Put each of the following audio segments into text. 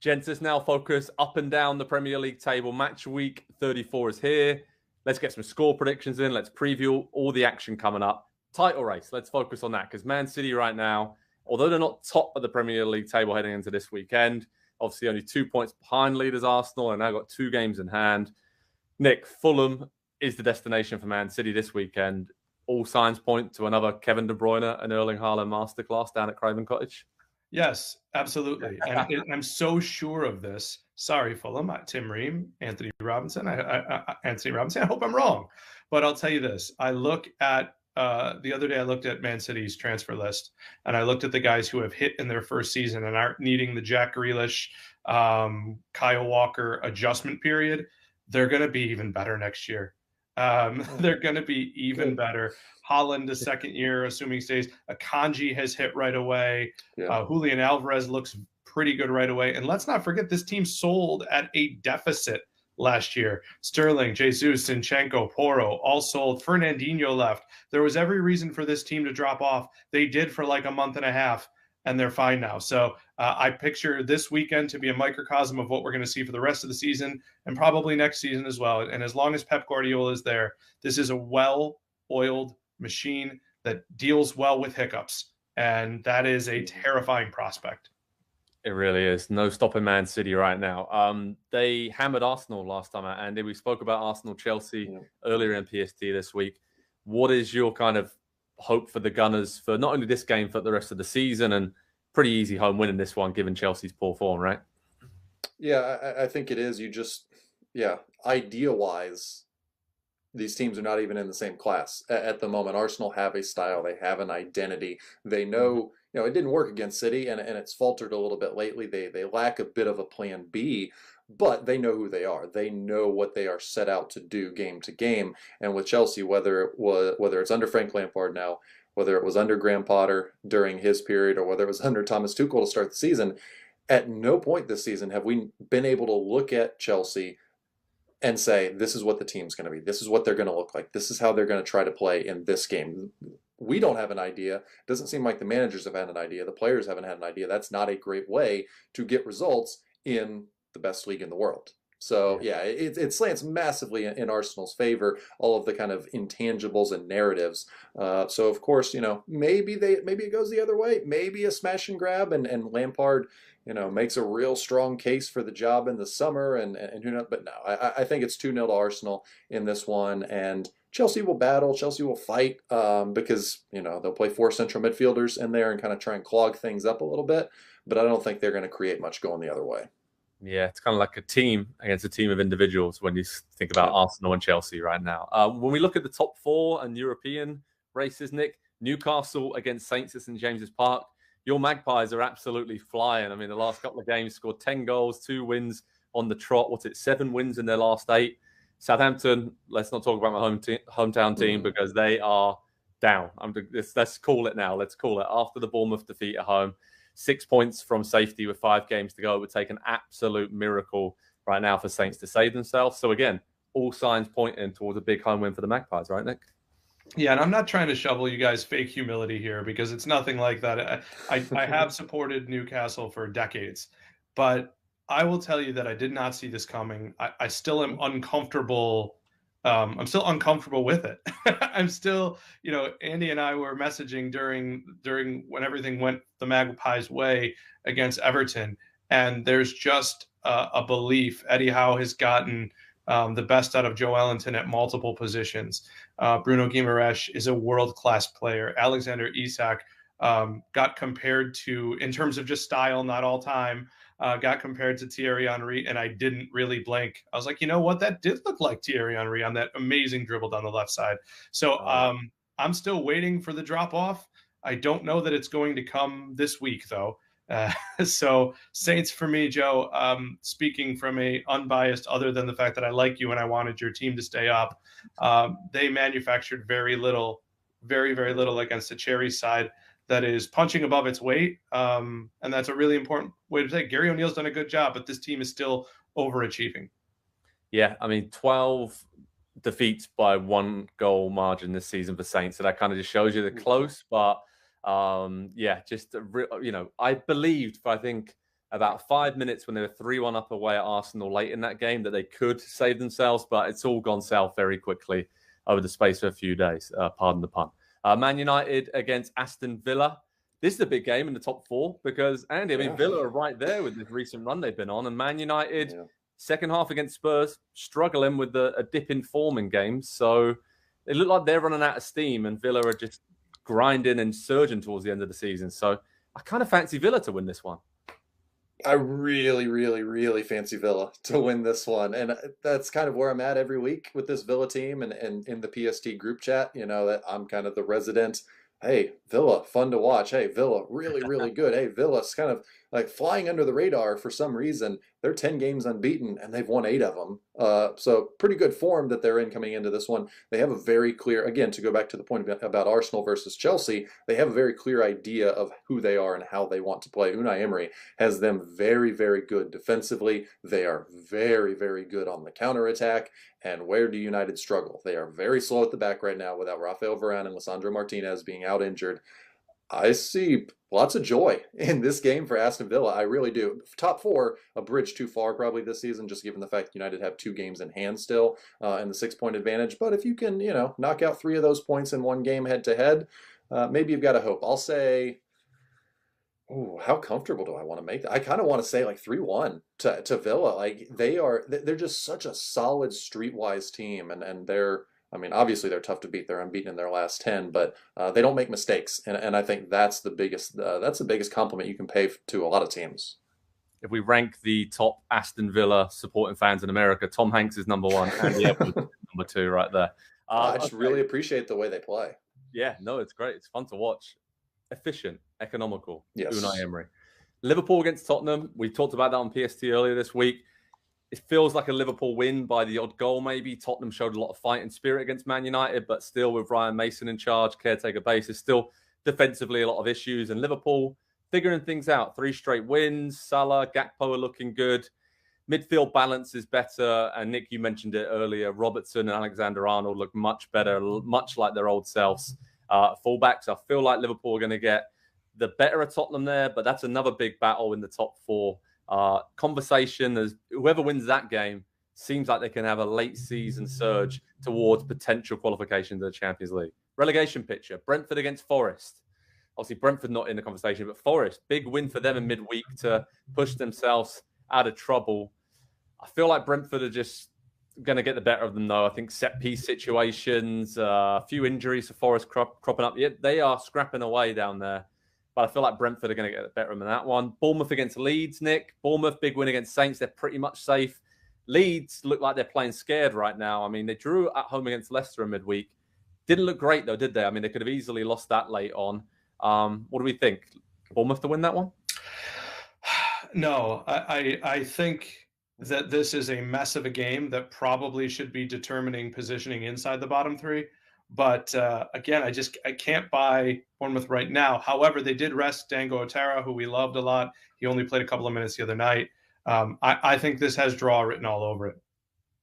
Gents, let's now focus up and down the Premier League table. Match week 34 is here. Let's get some score predictions in. Let's preview all the action coming up. Title race, let's focus on that because Man City right now, although they're not top of the Premier League table heading into this weekend, obviously only 2 points behind leaders Arsenal and now got 2 games in hand. Nick, Fulham is the destination for Man City this weekend. All signs point to another Kevin De Bruyne and Erling Haaland masterclass down at Craven Cottage. Yes, absolutely. And I'm so sure of this. Sorry, Fulham, Tim Ream, Anthony Robinson. Anthony Robinson. I hope I'm wrong, but I'll tell you this. I look at the other day. I looked at Man City's transfer list, and I looked at the guys who have hit in their first season and aren't needing the Jack Grealish, Kyle Walker adjustment period. They're going to be even better next year. They're going to be even better. Haaland, the second year, assuming he stays. Akanji has hit right away. Yeah. Julian Alvarez looks pretty good right away. And let's not forget, this team sold at a deficit last year. Sterling, Jesus, Zinchenko, Porro, all sold. Fernandinho left. There was every reason for this team to drop off. They did for like a month and a half, and they're fine now. So I picture this weekend to be a microcosm of what we're going to see for the rest of the season and probably next season as well. And as long as Pep Guardiola is there, this is a well-oiled machine that deals well with hiccups. And that is a terrifying prospect. It really is. No stopping Man City right now. They hammered Arsenal last time, Andy. We spoke about Arsenal-Chelsea earlier in PST this week. What is your kind of hope for the Gunners for not only this game, but the rest of the season? And pretty easy home win in this one, given Chelsea's poor form, right? Yeah, I think it is. Idea-wise, these teams are not even in the same class at the moment. Arsenal have a style. They have an identity. They know, it didn't work against City, and it's faltered a little bit lately. They lack a bit of a plan B, but they know who they are. They know what they are set out to do game to game. And with Chelsea, whether it's under Frank Lampard now, whether it was under Graham Potter during his period, or whether it was under Thomas Tuchel to start the season, at no point this season have we been able to look at Chelsea and say, this is what the team's going to be. This is what they're going to look like. This is how they're going to try to play in this game. We don't have an idea. It doesn't seem like the managers have had an idea. The players haven't had an idea. That's not a great way to get results in the best league in the world. So, it slants massively in Arsenal's favor, all of the kind of intangibles and narratives. So, of course, maybe it goes the other way. Maybe a smash and grab and Lampard, makes a real strong case for the job in the summer and who knows. But no, I think it's 2-0 to Arsenal in this one. And Chelsea will battle. Chelsea will fight because, they'll play 4 central midfielders in there and kind of try and clog things up a little bit. But I don't think they're going to create much going the other way. Yeah, it's kind of like a team against a team of individuals when you think about Arsenal and Chelsea right now. When we look at the top 4 and European races, Nick, Newcastle against Saints at St. James's Park, your Magpies are absolutely flying. I mean, the last couple of games scored 10 goals, 2 wins on the trot. 7 wins in their last 8? Southampton, let's not talk about my hometown team because they are down. Let's call it now. Let's call it after the Bournemouth defeat at home. 6 points from safety with 5 games to go. It would take an absolute miracle right now for Saints to save themselves. So again, all signs pointing towards a big home win for the Magpies, right, Nick? Yeah, and I'm not trying to shovel you guys fake humility here because it's nothing like that. I have supported Newcastle for decades, but I will tell you that I did not see this coming. I still am uncomfortable. I'm still uncomfortable with it. I'm still, Andy and I were messaging during when everything went the Magpies' way against Everton, and there's just a belief. Eddie Howe has gotten the best out of Joe Ellington at multiple positions. Bruno Guimaraes is a world-class player. Alexander Isak got compared to, in terms of just style, not all time, got compared to Thierry Henry, and I didn't really blink. I was like, you know what? That did look like Thierry Henry on that amazing dribble down the left side. So I'm still waiting for the drop-off. I don't know that it's going to come this week, though. So Saints for me, Joe, speaking from a unbiased, other than the fact that I like you and I wanted your team to stay up, they manufactured very little, very, very little against the Cherry side that is punching above its weight. And that's a really important way to say Gary O'Neill's done a good job, but this team is still overachieving. Yeah, I mean, 12 defeats by 1 goal margin this season for Saints. So that kind of just shows you they're close, but I believed for, I think, about 5 minutes when they were 3-1 up away at Arsenal late in that game that they could save themselves, but it's all gone south very quickly over the space of a few days. Pardon the pun. Man United against Aston Villa. This is a big game in the top four because, Andy, I mean, Villa are right there with this recent run they've been on, and Man United, second half against Spurs, struggling with a dip in form in games. So they look like they're running out of steam, and Villa are just grinding and surging towards the end of the season. So I kind of fancy Villa to win this one. I really, really, really fancy Villa to win this one. And that's kind of where I'm at every week with this Villa team and in the PST group chat, that I'm kind of the resident. Hey, Villa, fun to watch. Hey, Villa, really, really good. Hey, Villa's kind of like flying under the radar for some reason. They're 10 games unbeaten, and they've won 8 of them. So pretty good form that they're in coming into this one. They have a very clear, again, to go back to the point about Arsenal versus Chelsea, they have a very clear idea of who they are and how they want to play. Unai Emery has them very, very good defensively. They are very, very good on the counterattack. And where do United struggle? They are very slow at the back right now without Rafael Varane and Lisandro Martinez being out injured. I see lots of joy in this game for Aston Villa. I really do. Top 4, a bridge too far probably this season, just given the fact United have 2 games in hand still and the 6-point advantage. But if you can, knock out 3 of those points in one game head-to-head, maybe you've got a hope. I'll say, how comfortable do I want to make that? I kind of want to say like 3-1 to Villa. Like they're just such a solid streetwise team, and they're, I mean, obviously they're tough to beat. They're unbeaten in their last 10, but they don't make mistakes, and I think that's the biggest compliment you can pay to a lot of teams. If we rank the top Aston Villa supporting fans in America, Tom Hanks is number 1, Andy Edwards is number 2 right there. I just really appreciate the way they play. Yeah, no, it's great. It's fun to watch. Efficient, economical. Yes. Unai Emery. Liverpool against Tottenham. We talked about that on PST earlier this week. It feels like a Liverpool win by the odd goal, maybe. Tottenham showed a lot of fight and spirit against Man United, but still with Ryan Mason in charge, caretaker basis, still defensively a lot of issues. And Liverpool figuring things out. 3 straight wins. Salah, Gakpo are looking good. Midfield balance is better. And Nick, you mentioned it earlier. Robertson and Alexander-Arnold look much better, much like their old selves. Fullbacks, I feel like Liverpool are going to get the better of Tottenham there, but that's another big battle in the top 4. Conversation as whoever wins that game seems like they can have a late season surge towards potential qualification to the Champions League. Relegation picture, Brentford against Forest. Obviously, Brentford not in the conversation, but Forest, big win for them in midweek to push themselves out of trouble. I feel like Brentford are just going to get the better of them, though. I think set-piece situations, a few injuries for Forest cropping up. Yet they are scrapping away down there. But I feel like Brentford are going to get the better of them in that one. Bournemouth against Leeds, Nick. Bournemouth, big win against Saints. They're pretty much safe. Leeds look like they're playing scared right now. I mean, they drew at home against Leicester in midweek. Didn't look great, though, did they? I mean, they could have easily lost that late on. What do we think? Bournemouth to win that one? No, I think that this is a mess of a game that probably should be determining positioning inside the bottom 3. But again, I can't buy Bournemouth right now. However, they did rest Dango Otara, who we loved a lot. He only played a couple of minutes the other night. I think this has draw written all over it.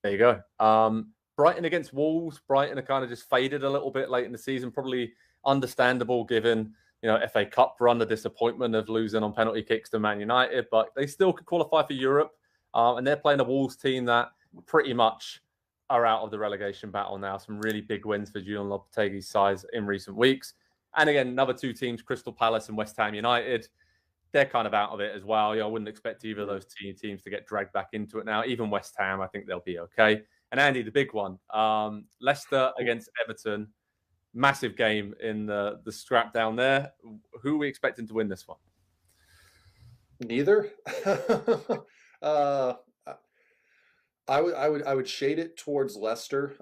There you go. Brighton against Wolves. Brighton are kind of just faded a little bit late in the season. Probably understandable given, FA Cup run, the disappointment of losing on penalty kicks to Man United. But they still could qualify for Europe. And they're playing a Wolves team that pretty much are out of the relegation battle now. Some really big wins for Julian Lopetegui's sides in recent weeks. And again, another 2 teams, Crystal Palace and West Ham United, they're kind of out of it as well. I wouldn't expect either of those teams to get dragged back into it now. Even West Ham, I think they'll be okay. And Andy, the big one, Leicester against Everton. Massive game in the scrap down there. Who are we expecting to win this one? Neither. I would shade it towards Leicester,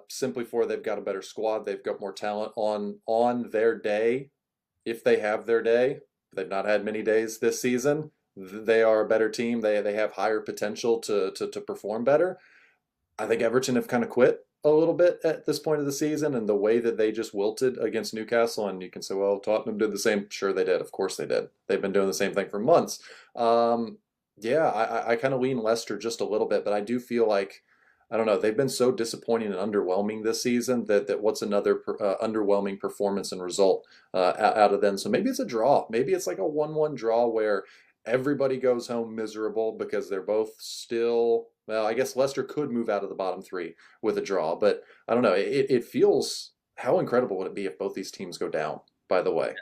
simply for they've got a better squad. They've got more talent on their day. If they have their day, they've not had many days this season. They are a better team. They have higher potential to perform better. I think Everton have kind of quit a little bit at this point of the season, and the way that they just wilted against Newcastle, and you can say, well, Tottenham did the same. Sure, they did. Of course they did. They've been doing the same thing for months. Yeah, I kind of lean Leicester just a little bit, but I do feel like, I don't know, they've been so disappointing and underwhelming this season that what's another underwhelming performance and result out of them. So maybe it's a draw. Maybe it's like a 1-1 draw where everybody goes home miserable because they're both still, well, I guess Leicester could move out of the bottom three with a draw, but I don't know. It feels, how incredible would it be if both these teams go down, by the way?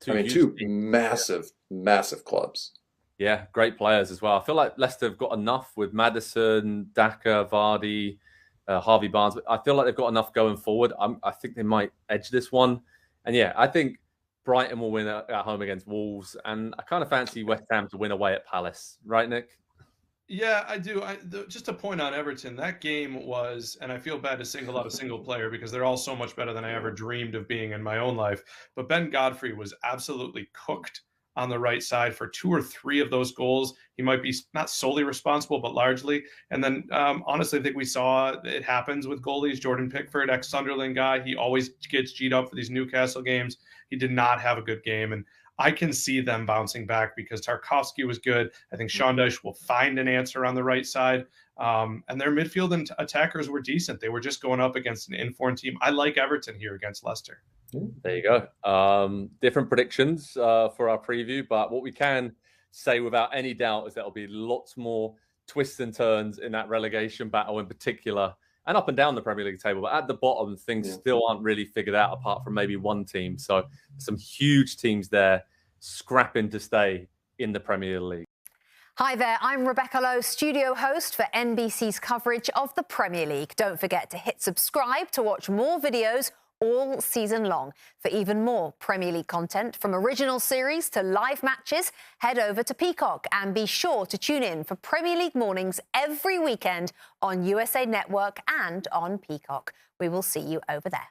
Two massive, massive clubs. Yeah, great players as well. I feel like Leicester have got enough with Maddison, Daka, Vardy, Harvey Barnes. I feel like they've got enough going forward. I think they might edge this one. And yeah, I think Brighton will win at home against Wolves. And I kind of fancy West Ham to win away at Palace. Right, Nick? Yeah, I do. Just a point on Everton, that game was, and I feel bad to single out a single player because they're all so much better than I ever dreamed of being in my own life. But Ben Godfrey was absolutely cooked on the right side for 2 or 3 of those goals. He might be not solely responsible, but largely. And then honestly, I think we saw it happens with goalies. Jordan Pickford, ex-Sunderland guy, he always gets G'd up for these Newcastle games. He did not have a good game. And I can see them bouncing back because Tarkowski was good. I think Sean Dyche will find an answer on the right side. And their midfield and attackers were decent. They were just going up against an informed team. I like Everton here against Leicester. There you go. Different predictions for our preview, but what we can say without any doubt is that there'll be lots more twists and turns in that relegation battle in particular, and up and down the Premier League table. But at the bottom, things still aren't really figured out apart from maybe one team. So some huge teams there scrapping to stay in the Premier League. Hi there, I'm Rebecca Lowe, studio host for NBC's coverage of the Premier League. Don't forget to hit subscribe to watch more videos all season long. For even more Premier League content, from original series to live matches, head over to Peacock and be sure to tune in for Premier League mornings every weekend on USA Network and on Peacock. We will see you over there.